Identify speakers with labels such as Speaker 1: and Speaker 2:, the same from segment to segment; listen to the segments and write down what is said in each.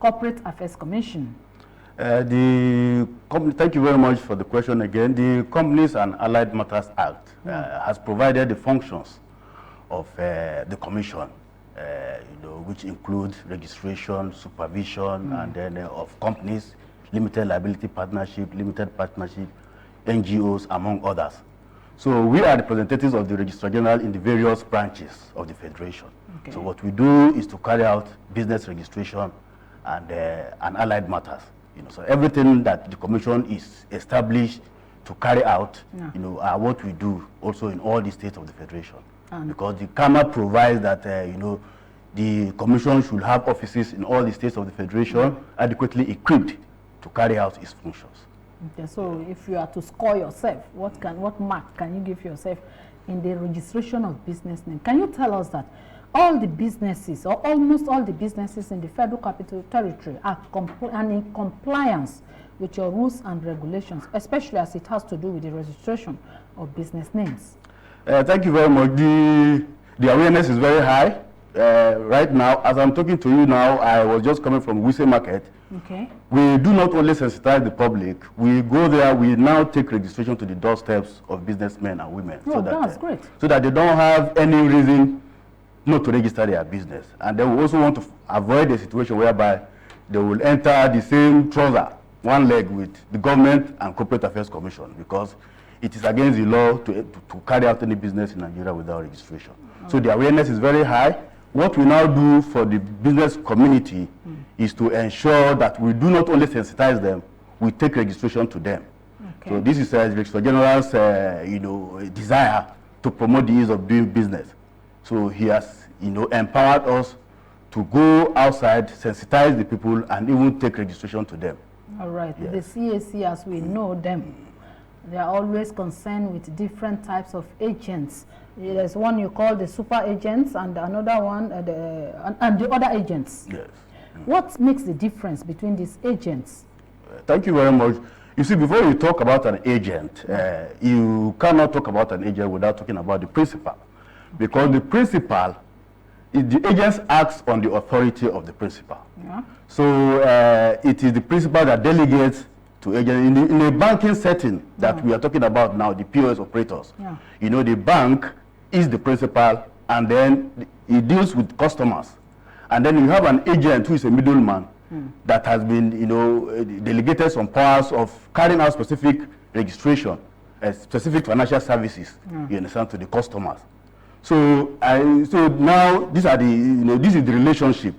Speaker 1: Corporate Affairs Commission?
Speaker 2: Thank you very much for the question again. The Companies and Allied Matters Act has provided the functions of the Commission, which include registration, supervision, and then of companies, limited liability partnership, limited partnership, NGOs, among others. So we are representatives of the Registrar General in the various branches of the Federation. Okay. So what we do is to carry out business registration and allied matters. So everything that the Commission is established to carry out, are what we do also in all the states of the Federation. Because the CAMA provides that, the Commission should have offices in all the states of the Federation adequately equipped to carry out its functions.
Speaker 1: Okay, so if you are to score yourself, what mark can you give yourself in the registration of business name? Can you tell us that all the businesses, or almost all the businesses in the Federal Capital Territory are in compliance with your rules and regulations, especially as it has to do with the registration of business names?
Speaker 2: Thank you very much. The awareness is very high. Right now, as I'm talking to you now, I was just coming from Wuse Market.
Speaker 1: Okay.
Speaker 2: We do not only sensitize the public, we go there, we now take registration to the doorsteps of businessmen and women.
Speaker 1: Oh, that's great.
Speaker 2: So that they don't have any reason not to register their business. And they will also want to avoid a situation whereby they will enter the same trouser, one leg, with the Government and Corporate Affairs Commission, because it is against the law to carry out any business in Nigeria without registration. So the awareness is very high. What we now do for the business community is to ensure that we do not only sensitize them, we take registration to them. Okay. So this is the Registrar General's desire to promote the ease of doing business. So he has empowered us to go outside, sensitize the people, and even take registration to them.
Speaker 1: All right. Yes. The C.A.C, as we know them, they are always concerned with different types of agents. There's one you call the super agents, and another one, and the other agents.
Speaker 2: Yes.
Speaker 1: What makes the difference between these agents?
Speaker 2: Thank you very much. You see, before you talk about an agent, you cannot talk about an agent without talking about the principal. Because the principal, the agents acts on the authority of the principal. Yeah. So it is the principal that delegates to agents. In a banking setting that we are talking about now, the P.O.S. operators, the bank is the principal, and then he deals with customers. And then you have an agent who is a middleman that has been, delegated some powers of carrying out specific registration, specific financial services, you understand, to the customers. So, so now these are the, this is the relationship.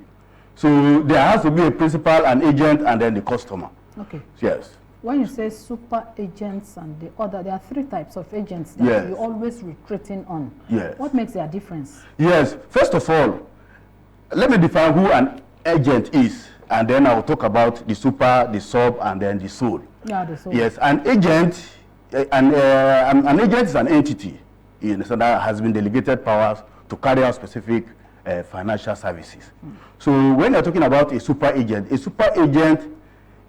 Speaker 2: So there has to be a principal, an agent, and then the customer.
Speaker 1: Okay.
Speaker 2: Yes.
Speaker 1: When you say super agents and the other, there are three types of agents that you're always retreating on.
Speaker 2: Yes.
Speaker 1: What makes their difference?
Speaker 2: Yes. First of all, let me define who an agent is, and then I'll talk about the super, the sub, and then the soul.
Speaker 1: Yeah, the soul.
Speaker 2: Yes, an agent, an agent is an entity, that has been delegated powers to carry out specific financial services. So when you're talking about a super agent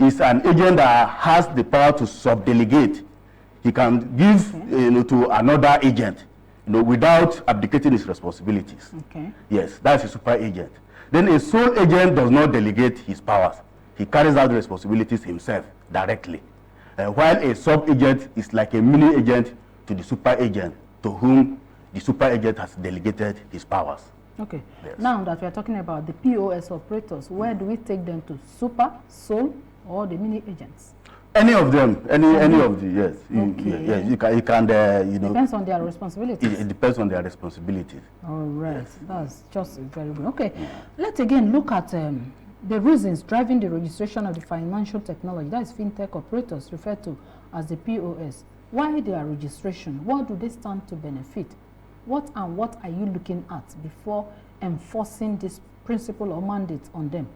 Speaker 2: is an agent that has the power to subdelegate. He can give to another agent, without abdicating his responsibilities. Okay. Yes, that's a super agent. Then a sole agent does not delegate his powers. He carries out the responsibilities himself directly. While a sub-agent is like a mini agent to the super agent, to whom the super agent has delegated his powers.
Speaker 1: Okay. Yes. Now that we are talking about the P.O.S. operators, where do we take them to? Super, sole, or the mini agents? Any
Speaker 2: of them, any of the, yes. Okay. Yes, you can
Speaker 1: depends on their responsibilities.
Speaker 2: It depends on their responsibilities.
Speaker 1: All right, yes. That's just very good. Okay, let's again look at the reasons driving the registration of the financial technology, that is fintech operators referred to as the P.O.S. Why their registration? What do they stand to benefit? What are you looking at before enforcing this principle or mandate on them?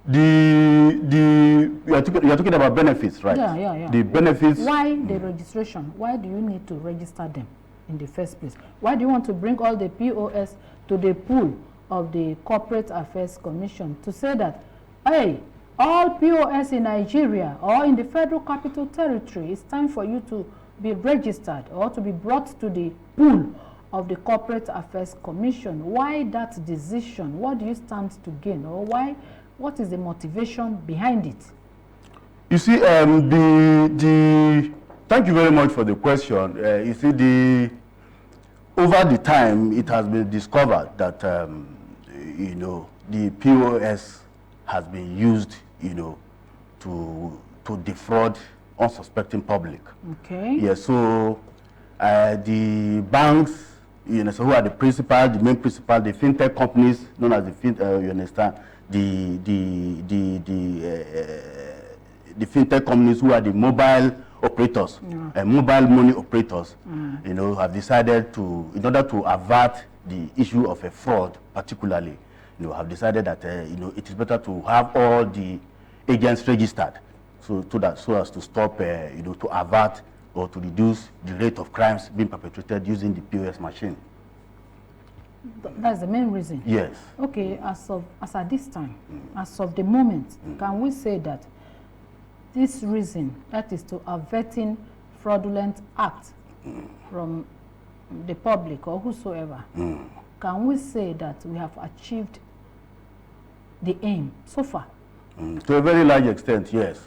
Speaker 1: You are talking about benefits, right? Yeah.
Speaker 2: The benefits.
Speaker 1: Why the registration? Why do you need to register them in the first place? Why do you want to bring all the P.O.S. to the pool of the Corporate Affairs Commission to say that, hey, all P.O.S. in Nigeria or in the Federal Capital Territory, it's time for you to be registered or to be brought to the pool of the Corporate Affairs Commission? Why that decision? What do you stand to gain? Or why What is the motivation behind it?
Speaker 2: You see, thank you very much for the question. You see, over the time, it has been discovered that, you know, the P.O.S. has been used, you know, to defraud unsuspecting public.
Speaker 1: Okay.
Speaker 2: Yes, so the banks, you know, so who are the principal, the main principal, the fintech companies known as the you understand, the fintech companies who are the mobile operators, mobile money operators, you know, have decided to, in order to avert the issue of a fraud, particularly, you know, have decided that you know, it is better to have all the agents registered, so as to stop, you know, to avert or to reduce the rate of crimes being perpetrated using the P.O.S. machine.
Speaker 1: That's the main reason.
Speaker 2: Yes.
Speaker 1: Okay, as at this time, as of the moment, can we say that this reason, that is to averting fraudulent acts from the public or whosoever, can we say that we have achieved the aim so far?
Speaker 2: To a very large extent, yes.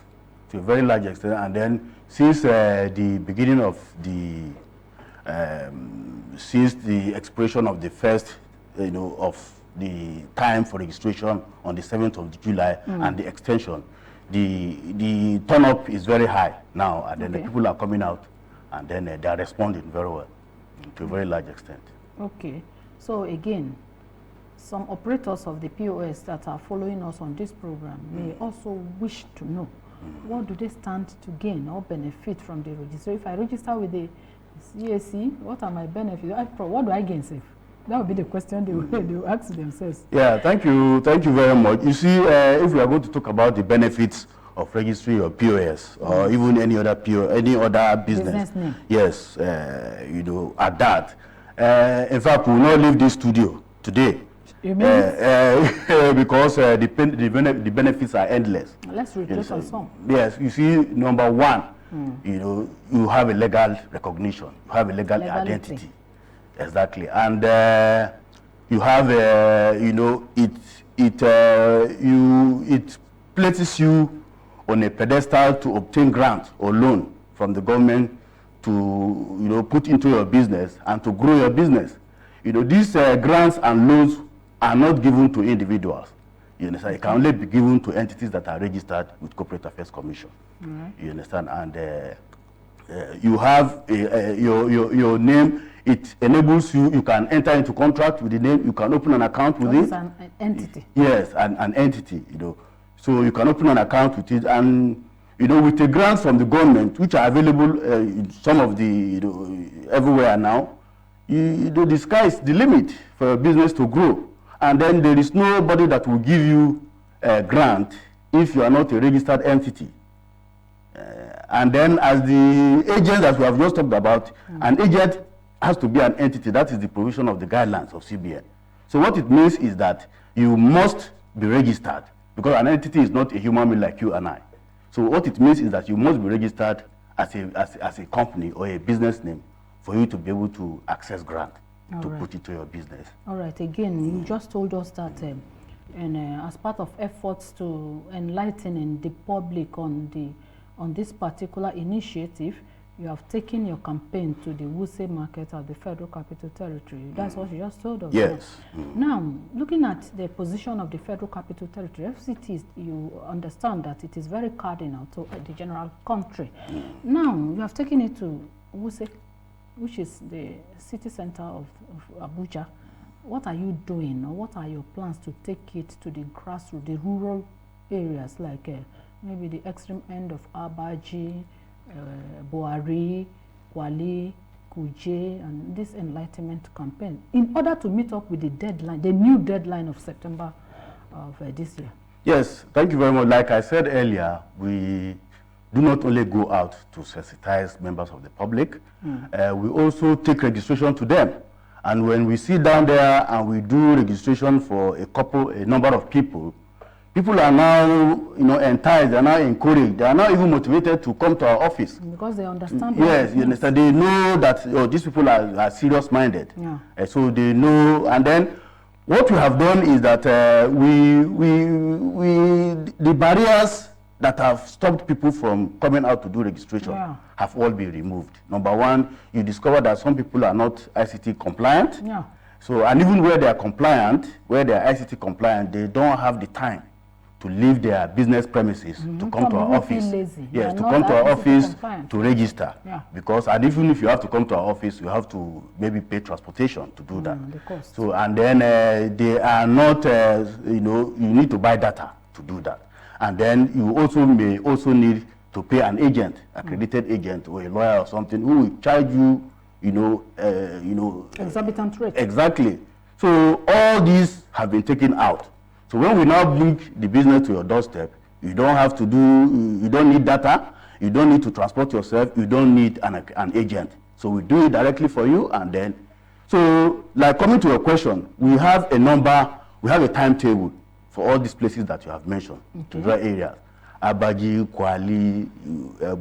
Speaker 2: To a very large extent. And then since the beginning of the, since the expiration of the first, you know, of the time for registration on the 7th of July and the extension, the turn up is very high now, and then the people are coming out, and then they are responding very well, to a very large extent.
Speaker 1: Okay, so again, some operators of the P.O.S. that are following us on this program may also wish to know what do they stand to gain or benefit from the register. If I register with the C.A.C, what are my benefits? What do I gain, safe? That would be the question they will ask themselves.
Speaker 2: Yeah, thank you very much. You see, if we are going to talk about the benefits of registry or P.O.S. or even any other any other business name. Yes, you know, at that. In fact, we will not leave this studio today.
Speaker 1: You mean
Speaker 2: because the benefits are endless.
Speaker 1: Let's reflect on some.
Speaker 2: Yes, you see, number one, you know, you have a legal recognition, you have a legal identity. Exactly, and you have, you know, it places you on a pedestal to obtain grant or loan from the government to, you know, put into your business and to grow your business. You know, these grants and loans are not given to individuals. You understand? It can only be given to entities that are registered with Corporate Affairs Commission. You understand? And you have your name. It enables you. You can enter into contract with the name. You can open an account with it.
Speaker 1: It's an entity.
Speaker 2: Yes, an entity. You know, so you can open an account with it, and you know, with the grants from the government, which are available in some of the, you know, everywhere now. You know, the sky is the limit for a business to grow, and then there is nobody that will give you a grant if you are not a registered entity. And then, as the agent that we have just talked about, an agent has to be an entity. That is the provision of the guidelines of CBN. So what it means is that you must be registered, because an entity is not a human being like you and I. So what it means is that you must be registered as a company or a business name for you to be able to access grant to put into your business. All right.
Speaker 1: Again, you just told us that as part of efforts to enlighten the public on this particular initiative, you have taken your campaign to the Wuse market of the Federal Capital Territory. That's what you just told us.
Speaker 2: Yes.
Speaker 1: Now, looking at the position of the Federal Capital Territory, FCT, you understand that it is very cardinal to the general country. Now, you have taken it to Wuse, which is the city center of Abuja. What are you doing, or what are your plans to take it to the grassroots, the rural areas, like maybe the extreme end of Abaji, Buhari, Kwali, Kuje, and this enlightenment campaign, in order to meet up with the deadline, the new deadline of September of this year?
Speaker 2: Yes, thank you very much. Like I said earlier, we do not only go out to sensitize members of the public, we also take registration to them. And when we sit down there and we do registration for a number of people, people are now, you know, enticed, they are now encouraged, they are now even motivated to come to our office.
Speaker 1: Because they understand.
Speaker 2: Yes, you understand. They know that these people are serious-minded.
Speaker 1: Yeah.
Speaker 2: So they know, and then what we have done is that the barriers that have stopped people from coming out to do registration have all been removed. Number one, you discover that some people are not ICT compliant.
Speaker 1: Yeah.
Speaker 2: So, and even where they are compliant, where they are ICT compliant, they don't have the time to leave their business premises to come to our office. Yes, to come to our office to register. Yeah. Because, and even if you have to come to our office, you have to maybe pay transportation to do that.
Speaker 1: The cost.
Speaker 2: So, and then they are not, you know, you need to buy data to do that. And then you also may also need to pay an agent, accredited agent or a lawyer or something who will charge you, you know,
Speaker 1: exorbitant rate.
Speaker 2: Exactly. So all these have been taken out. So when we now bring the business to your doorstep, you don't have to do, you don't need data, you don't need to transport yourself, you don't need an agent. So we do it directly for you, and then, so like coming to your question, we have a number, we have a timetable for all these places that you have mentioned, to the areas, Abaji, Kwali,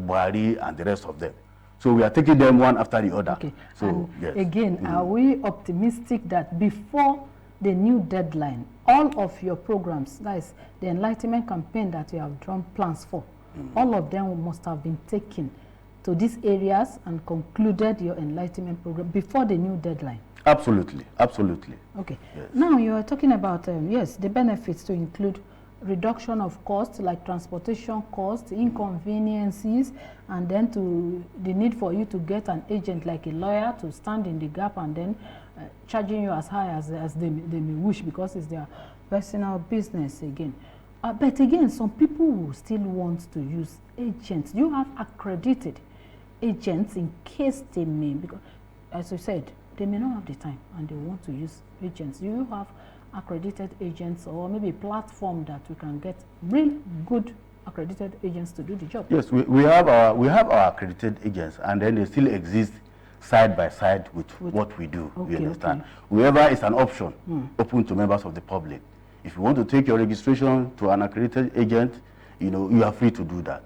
Speaker 2: Buhari, and the rest of them. So we are taking them one after the other.
Speaker 1: Okay.
Speaker 2: So,
Speaker 1: and
Speaker 2: yes.
Speaker 1: Again, are we optimistic that before the new deadline, all of your programs, that is the enlightenment campaign that you have drawn plans for, all of them must have been taken to these areas and concluded your enlightenment program before the new deadline?
Speaker 2: Absolutely, absolutely.
Speaker 1: Okay.
Speaker 2: Yes.
Speaker 1: Now you are talking about, yes, the benefits to include reduction of costs like transportation costs, inconveniences, and then to the need for you to get an agent like a lawyer to stand in the gap and then charging you as high as they may wish because it's their personal business again. But again, some people will still want to use agents. You have accredited agents in case they may, because as you said, they may not have the time and they want to use agents. You have accredited agents or maybe a platform that we can get real good accredited agents to do the job?
Speaker 2: Yes, we have our accredited agents, and then they still exist side by side with what we do.
Speaker 1: Okay,
Speaker 2: you understand?
Speaker 1: okay.
Speaker 2: Whoever is an option open to members of the public. If you want to take your registration to an accredited agent, you know, you are free to do that.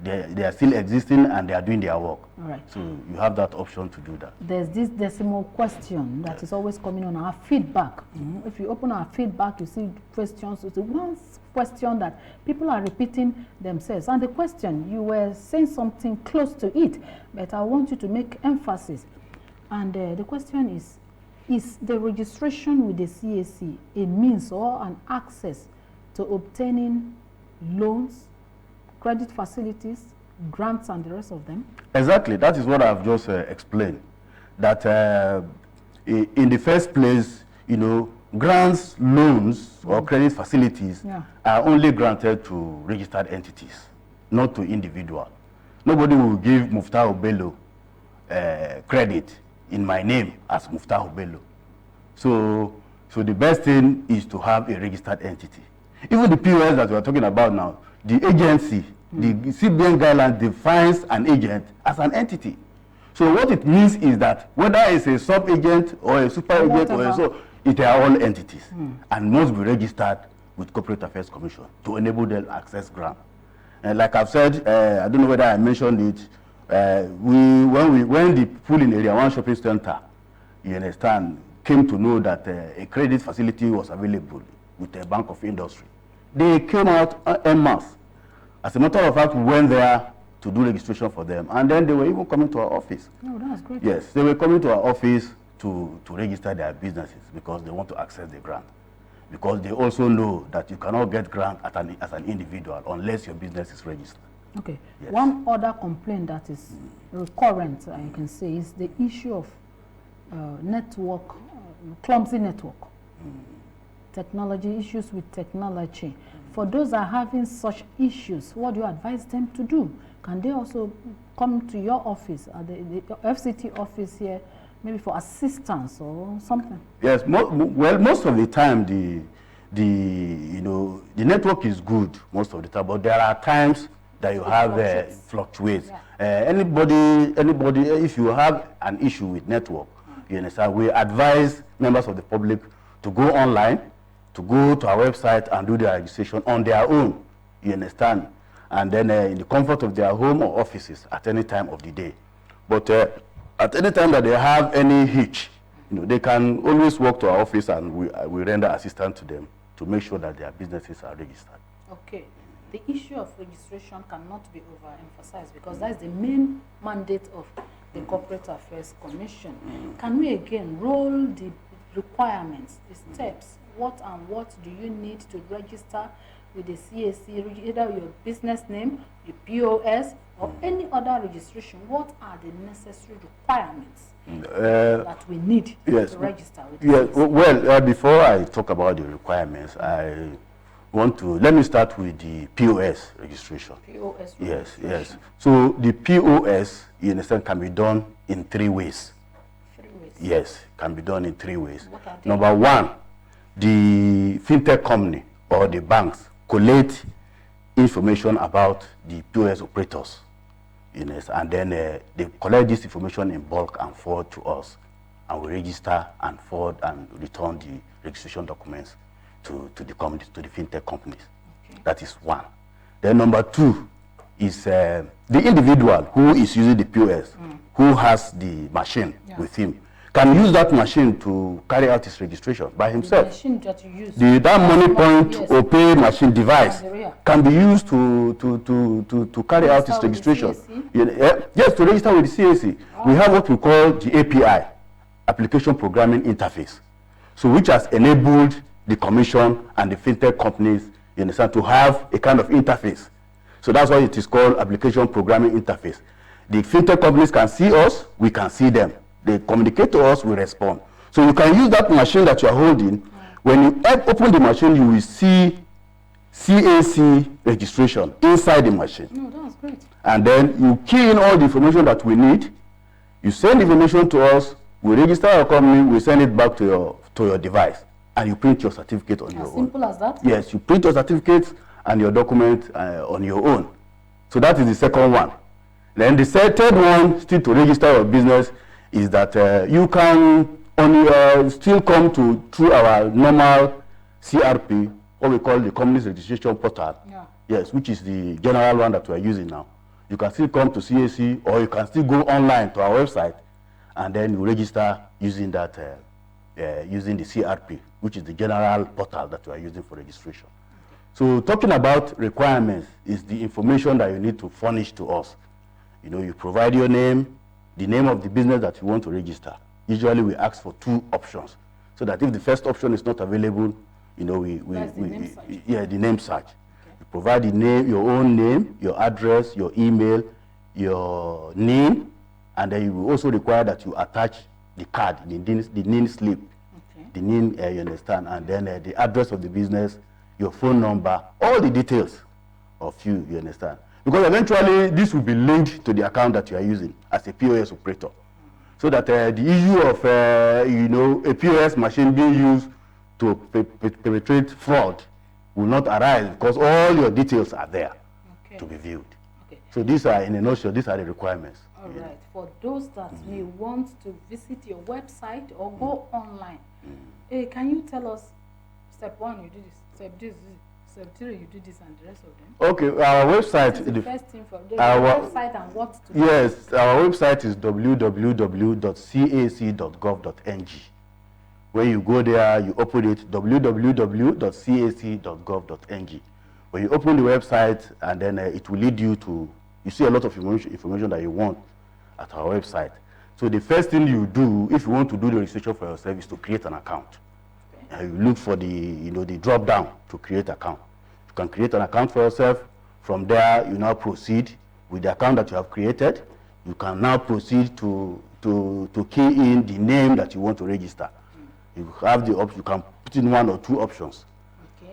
Speaker 2: They are still existing and they are doing their work.
Speaker 1: All right.
Speaker 2: So you have that option to do that.
Speaker 1: There's this decimal question that is always coming on our feedback. If you open our feedback, you see questions. It's one question that people are repeating themselves. And the question, you were saying something close to it, but I want you to make emphasis. And the question is the registration with the C.A.C a means or an access to obtaining loans, credit facilities, grants, and the rest of them?
Speaker 2: Exactly. That is what I've just explained. That in the first place, you know, grants, loans, or credit facilities are only granted to registered entities, not to individuals. Nobody will give Muftah Bello credit in my name as Muftah Bello. So the best thing is to have a registered entity. Even the P.O.S that we are talking about now, the agency, the CBN guideline defines an agent as an entity. So what it means is that whether it's a sub-agent or a super-agent or so, it are all entities and must be registered with Corporate Affairs Commission to enable them access grant. And like I've said, I don't know whether I mentioned it, when the pool in Area 1 shopping center, you understand, came to know that a credit facility was available with a Bank of Industry, they came out en masse. As a matter of fact, we went there to do registration for them, and then they were even coming to our office.
Speaker 1: Oh, that's great.
Speaker 2: Yes, they were coming to our office to register their businesses because they want to access the grant. Because they also know that you cannot get grant as an individual unless your business is registered.
Speaker 1: Okay.
Speaker 2: Yes.
Speaker 1: One other complaint that is recurrent, I can say, is the issue of network, clumsy network. Technology, issues with technology. For those that are having such issues, what do you advise them to do? Can they also come to your office, the FCT office here, maybe for assistance or something? Yes,
Speaker 2: well, most of the time the network is good most of the time, but there are times that you have fluctuates. Anybody, if you have an issue with network, you understand, we advise members of the public to go online, to go to our website and do their registration on their own, you understand, and then in the comfort of their home or offices at any time of the day. But at any time that they have any hitch, they can always walk to our office and we render assistance to them to make sure that their businesses are registered.
Speaker 1: Okay. The issue of registration cannot be overemphasized because that's the main mandate of the Corporate Affairs Commission. Can we again roll the requirements, the steps, what do you need to register with the C.A.C, either your business name, your P.O.S, or any other registration? What are the necessary requirements that we need to register with the C.A.C?
Speaker 2: Well, before I talk about the requirements, let me start with the P.O.S registration.
Speaker 1: P.O.S
Speaker 2: registration. Yes. So the P.O.S, you understand, can be done in 3 ways.
Speaker 1: 3 ways?
Speaker 2: Yes, can be done in 3 ways.
Speaker 1: What are they?
Speaker 2: Number 1, the fintech company or the banks collect information about the P.O.S operators, and then they collect this information in bulk and forward to us, and we register and forward and return the registration documents to the companies, to the fintech companies. Okay. That is 1. Then number 2 is the individual who is using the P.O.S, who has the machine with him, can use that machine to carry out his registration by himself.
Speaker 1: The machine that you use.
Speaker 2: That money point or pay machine device can be used to carry out his registration. Yes, to register with the C.A.C. We have what we call the API, Application Programming Interface, so which has enabled the Commission and the fintech companies, to have a kind of interface. So that's why it is called Application Programming Interface. The fintech companies can see us, we can see them. They communicate to us, we respond. So you can use that machine that you are holding. When you open the machine, you will see C.A.C registration inside the machine.
Speaker 1: No, that's great.
Speaker 2: And then you key in all the information that we need. You send the information to us, we register our company, we send it back to your device, and you print your certificate on your own.
Speaker 1: As simple as that?
Speaker 2: Yes, you print your certificate and your document on your own. So that is the second one. Then the third one, still to register your business, is that you can still come through our normal CRP, what we call the Companies Registration Portal. Yeah. Yes, which is the general one that we are using now. You can still come to C.A.C, or you can still go online to our website, and then you register using that, using the CRP, which is the general portal that we are using for registration. So talking about requirements is the information that you need to furnish to us. You provide your name, the name of the business that you want to register. Usually we ask for 2 options, so that if the first option is not available, the name search. Okay. You provide the name, your own name, your address, your email, your name, and then you will also require that you attach the card, the name slip, the name, you understand, and then the address of the business, your phone number, all the details of you understand. Because eventually this will be linked to the account that you are using as a P.O.S operator. So that the issue of a P.O.S machine being used to perpetrate fraud will not arise, because all your details are there to be viewed. Okay. So these are, in a nutshell, these are the requirements.
Speaker 1: All right. For those that may want to visit your website or go online, can you tell us, step 1, you do this, step 2, step 3, you do this, and the rest of them?
Speaker 2: Okay, our website.
Speaker 1: The first thing for the website and what to do.
Speaker 2: Yes, our website is www.cac.gov.ng. When you go there, you open it, www.cac.gov.ng. When you open the website, and then it will lead you to, you see a lot of information that you want at our website. So the first thing you do, if you want to do the registration for yourself, is to create an account. You look for the drop down to create account. You can create an account for yourself. From there, you now proceed with the account that you have created. You can now proceed to key in the name that you want to register. You have the option. You can put in 1 or 2 options,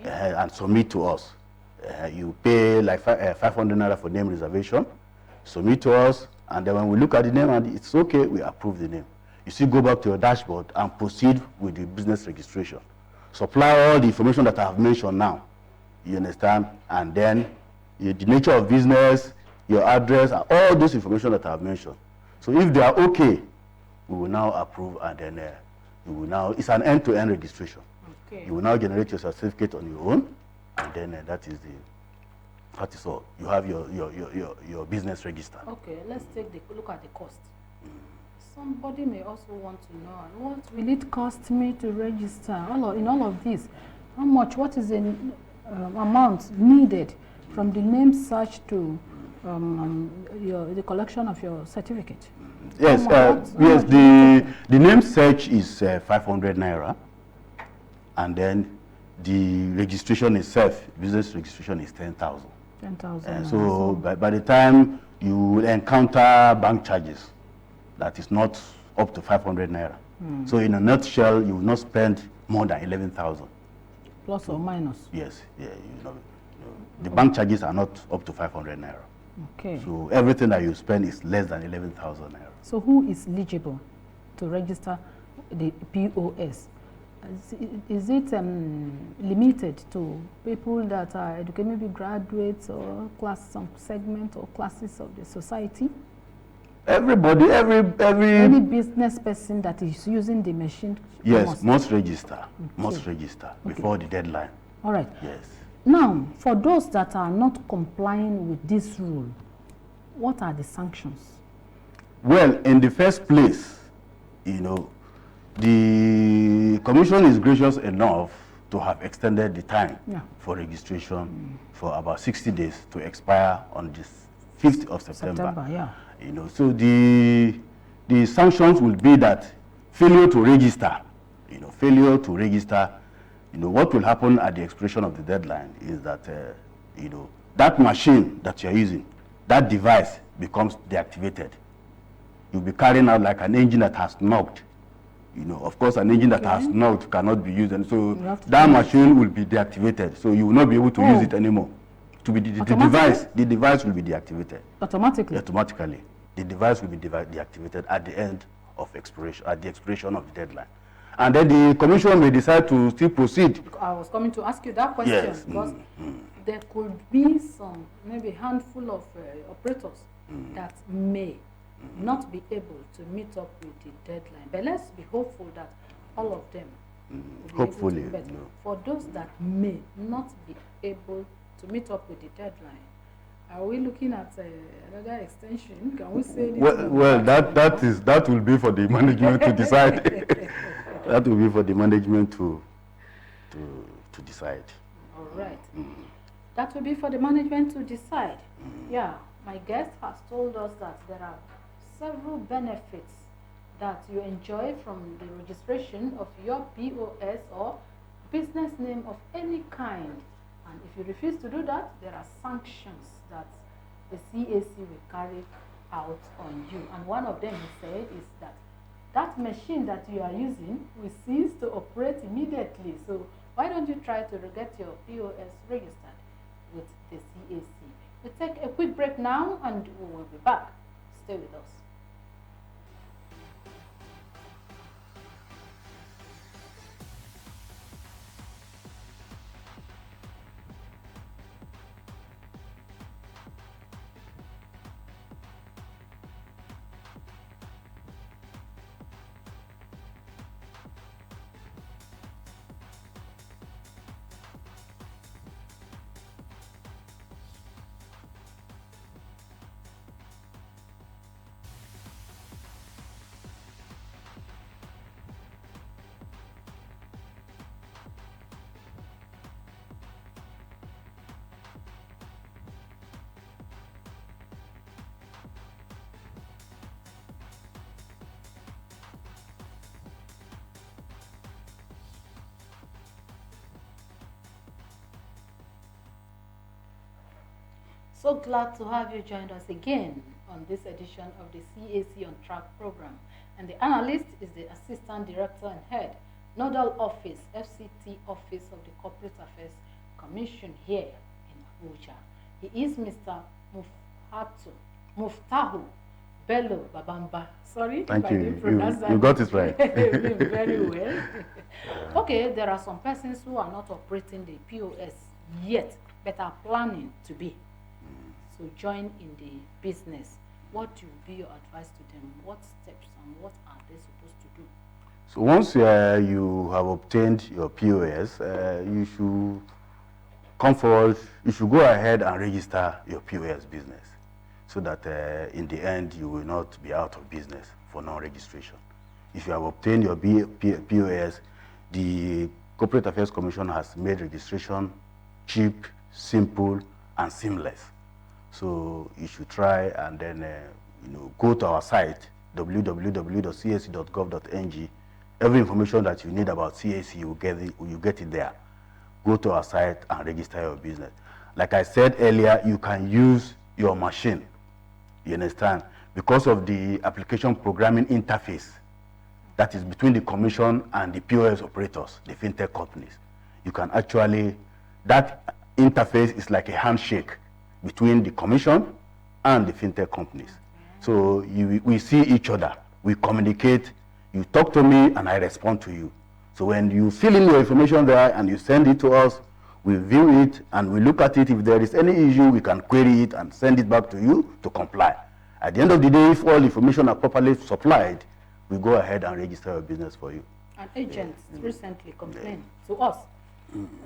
Speaker 2: and submit to us. You pay like 500 naira for name reservation. Submit to us, and then when we look at the name and it's okay, we approve the name. You still go back to your dashboard and proceed with the business registration. Supply all the information that I have mentioned now, you understand, and then the nature of business, your address, and all those information that I have mentioned. So if they are okay, we will now approve, and then you will now, it's an end-to-end registration. Okay. You will now generate your certificate on your own, and then that is all. You have your business registered.
Speaker 1: Okay, let's take a look at the cost. somebody may also want to know, what will it cost me to register? In all of this, how much, what is the amount needed from the name search to the collection of your certificate?
Speaker 2: Yes, yes. The name search is 500 naira, and then the registration itself, business registration, is 10,000.
Speaker 1: 10,000.
Speaker 2: So by the time you will encounter bank charges, that is not up to 500 naira. So in a nutshell, you will not spend more than 11,000.
Speaker 1: Plus or minus?
Speaker 2: Yes, yeah. The bank charges are not up to 500 naira.
Speaker 1: Okay.
Speaker 2: So everything that you spend is less than 11,000 naira.
Speaker 1: So who is eligible to register the P.O.S? Is it limited to people that are educated, maybe graduates or some segment or classes of the society?
Speaker 2: Everybody,
Speaker 1: any business person that is using the machine.
Speaker 2: Yes, must register.
Speaker 1: Okay.
Speaker 2: Must register before the deadline.
Speaker 1: All right.
Speaker 2: Yes.
Speaker 1: Now, for those that are not complying with this rule, what are the sanctions?
Speaker 2: Well, in the first place, the Commission is gracious enough to have extended the time for registration for about 60 days to expire on the 5th of September. So the sanctions will be that failure to register, what will happen at the expiration of the deadline is that, that machine that you're using, that device becomes deactivated. You'll be carrying out like an engine that has knocked. Of course, an engine that has knocked cannot be used, and so that machine will be deactivated. So you will not be able to use it anymore. The device will be deactivated.
Speaker 1: Automatically?
Speaker 2: Automatically. The device will be deactivated at the end of expiration, at the expiration of the deadline. And then the Commission may decide to still proceed.
Speaker 1: I was coming to ask you that question.
Speaker 2: Yes.
Speaker 1: Because there could be some, maybe handful of operators that may not be able to meet up with the deadline. But let's be hopeful that all of them will be able to meet. For those that may not be able to meet up with the deadline, are we looking at another extension? Can we say this?
Speaker 2: Well, that will be for the management to decide. That will be for the management to decide.
Speaker 1: All right. That will be for the management to decide. Yeah, my guest has told us that there are several benefits that you enjoy from the registration of your P.O.S. or business name of any kind. And if you refuse to do that, there are sanctions that the C.A.C will carry out on you. And one of them, he said, is that machine that you are using will cease to operate immediately. So why don't you try to get your P.O.S. registered with the C.A.C? We'll take a quick break now and we will be back. Stay with us. So glad to have you join us again on this edition of the C.A.C. on Trac program. And the analyst is the Assistant Director and Head, Nodal Office, FCT Office of the Corporate Affairs Commission here in Abuja. He is Mr. Muftahu Bello Babamba. Sorry,
Speaker 2: thank you. You got it right.
Speaker 1: Very well. Okay, there are some persons who are not operating the P.O.S. yet, but are planning to be. So join in the business. What will be your advice to them? What steps and what are they supposed to do?
Speaker 2: So once you have obtained your POS, you should come forward. You should go ahead and register your POS business, so that in the end you will not be out of business for non-registration. If you have obtained your P.O.S, the Corporate Affairs Commission has made registration cheap, simple, and seamless. So you should try and then go to our site, www.cac.gov.ng. Every information that you need about C.A.C, you get it there. Go to our site and register your business. Like I said earlier, you can use your machine, you understand, because of the application programming interface that is between the commission and the P.O.S operators, the fintech companies. You can actually, that interface is like a handshake between the commission and the fintech companies. So we see each other, we communicate, you talk to me and I respond to you. So when you fill in your information there and you send it to us, we view it and we look at it. If there is any issue, we can query it and send it back to you to comply. At the end of the day, if all information are properly supplied, we go ahead and register your business for you.
Speaker 1: An agent recently complained to us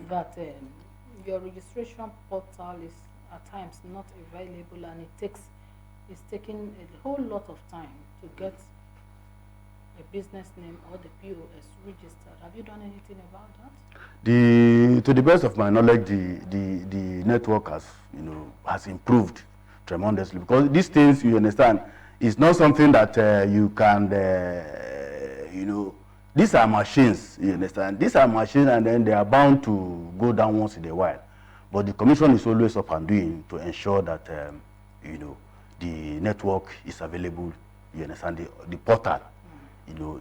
Speaker 1: that your registration portal is at times not available, and it's taking a whole lot of time to get a business name or the P.O.S registered. Have you done anything about that?
Speaker 2: To the best of my knowledge, the network has improved tremendously, because these things, you understand, is not something that you can these are machines, you understand. These are machines, and then they are bound to go down once in a while. But the commission is always up and doing to ensure that the network is available. You understand, the portal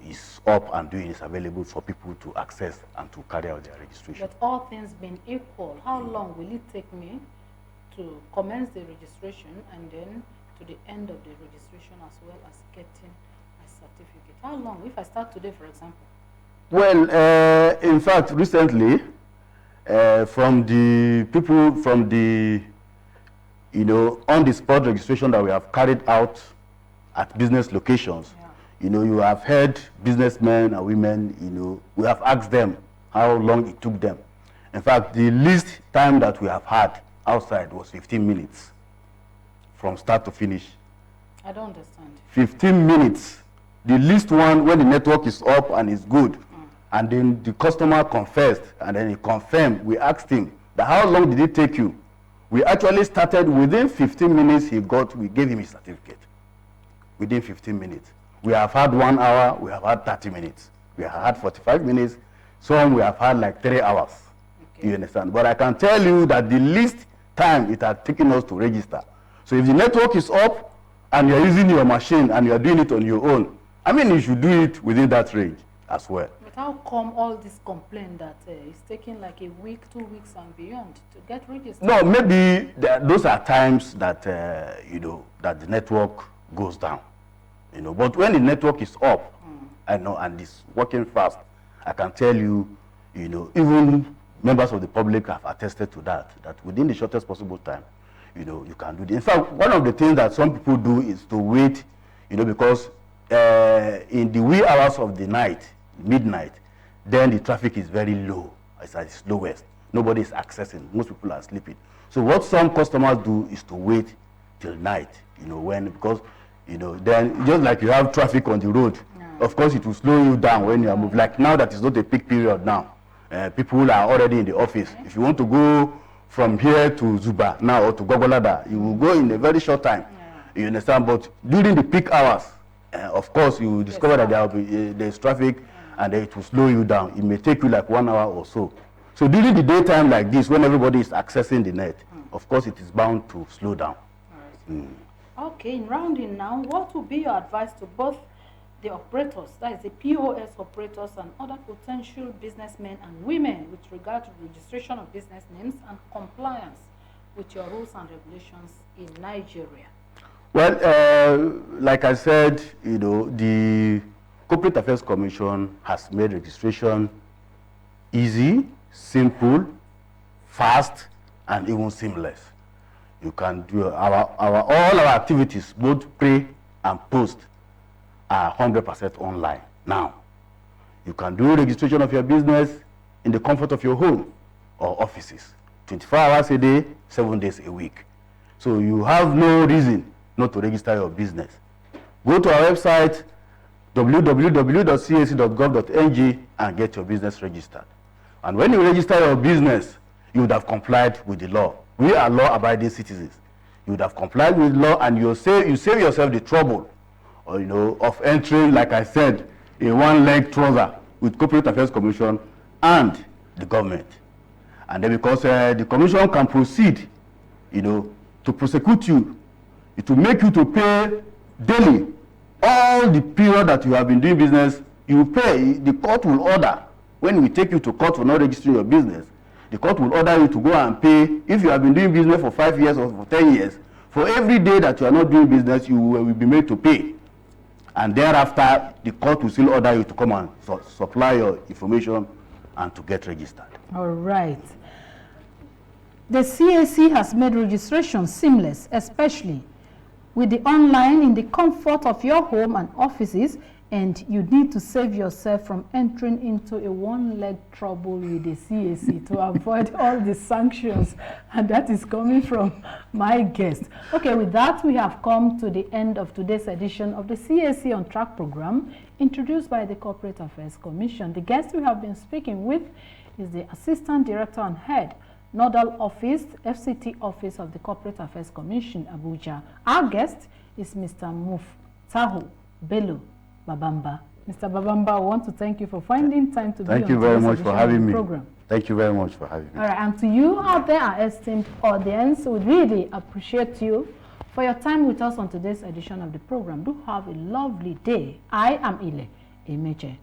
Speaker 2: is up and doing, is available for people to access and to carry out their registration.
Speaker 1: But all things being equal, how long will it take me to commence the registration and then to the end of the registration, as well as getting a certificate? How long, if I start today, for example?
Speaker 2: Well, in fact, recently, from the people from the on-the-spot registration that we have carried out at business locations, you have heard businessmen and women, we have asked them how long it took them. In fact, the least time that we have had outside was 15 minutes from start to finish.
Speaker 1: I don't understand.
Speaker 2: 15 minutes. The least one, when the network is up and is good, and then the customer confessed, and then he confirmed. We asked him, how long did it take you? We actually started within 15 minutes. We gave him his certificate. Within 15 minutes. We have had 1 hour, we have had 30 minutes. We have had 45 minutes. Some we have had like 3 hours. Okay. You understand? But I can tell you that the least time it had taken us to register. So if the network is up and you're using your machine and you're doing it on your own, I mean, you should do it within that range as well.
Speaker 1: But how come all this complaint that it's taking like a week, 2 weeks and beyond to get registered?
Speaker 2: No, maybe those are times that, that the network goes down. But when the network is up, and it's working fast, I can tell you, even members of the public have attested to that within the shortest possible time, you can do this. In fact, one of the things that some people do is to wait, because in the wee hours of the night, midnight, then the traffic is very low. It's at its lowest. Nobody is accessing. Most people are sleeping. So what some customers do is to wait till night, because then just like you have traffic on the road, of course it will slow you down when you are moving. Like now that is not a peak period now. People are already in the office. If you want to go from here to Zuba now or to Gogolada, you will go in a very short time. You understand? But during the peak hours, of course, you will discover that there's traffic, and it will slow you down. It may take you like 1 hour or so. So during the daytime like this, when everybody is accessing the net, of course it is bound to slow down.
Speaker 1: Okay, in rounding now, what would be your advice to both the operators, that is the P.O.S operators, and other potential businessmen and women with regard to registration of business names and compliance with your rules and regulations in Nigeria?
Speaker 2: Well, like I said, the Corporate Affairs Commission has made registration easy, simple, fast, and even seamless. You can do all our activities, both pre and post, are 100% online now. You can do registration of your business in the comfort of your home or offices, 24 hours a day, 7 days a week. So you have no reason not to register your business. Go to our website www.cac.gov.ng and get your business registered. And when you register your business, you would have complied with the law. We are law-abiding citizens. You would have complied with law, and you save yourself the trouble, of entering, like I said, a one-leg trouser with Corporate Affairs Commission and the government. And then because the commission can proceed, to prosecute you, it will make you to pay daily all the period that you have been doing business. You will pay. The court will order, when we take you to court for not registering your business, the court will order you to go and pay. If you have been doing business for 5 years or for 10 years, for every day that you are not doing business, you will be made to pay. And thereafter, the court will still order you to come and supply your information and to get registered.
Speaker 1: All right. The C.A.C. has made registration seamless, especially with the online in the comfort of your home and offices, and you need to save yourself from entering into a one-leg trouble with the C.A.C. to avoid all the sanctions, and that is coming from my guest. Okay, with that, we have come to the end of today's edition of the C.A.C. on Track program, introduced by the Corporate Affairs Commission. The guest we have been speaking with is the Assistant Director and Head, Nodal Office, FCT Office of the Corporate Affairs Commission, Abuja. Our guest is Mr. Muftahu Bello Babamba. Mr. Babamba, I want to thank you for finding time to be on
Speaker 2: Thank you very much for having me.
Speaker 1: Program.
Speaker 2: Thank you very much for having me.
Speaker 1: All right, and to you out there, our esteemed audience, we really appreciate you for your time with us on today's edition of the program. Do have a lovely day. I am ILE EMEJE.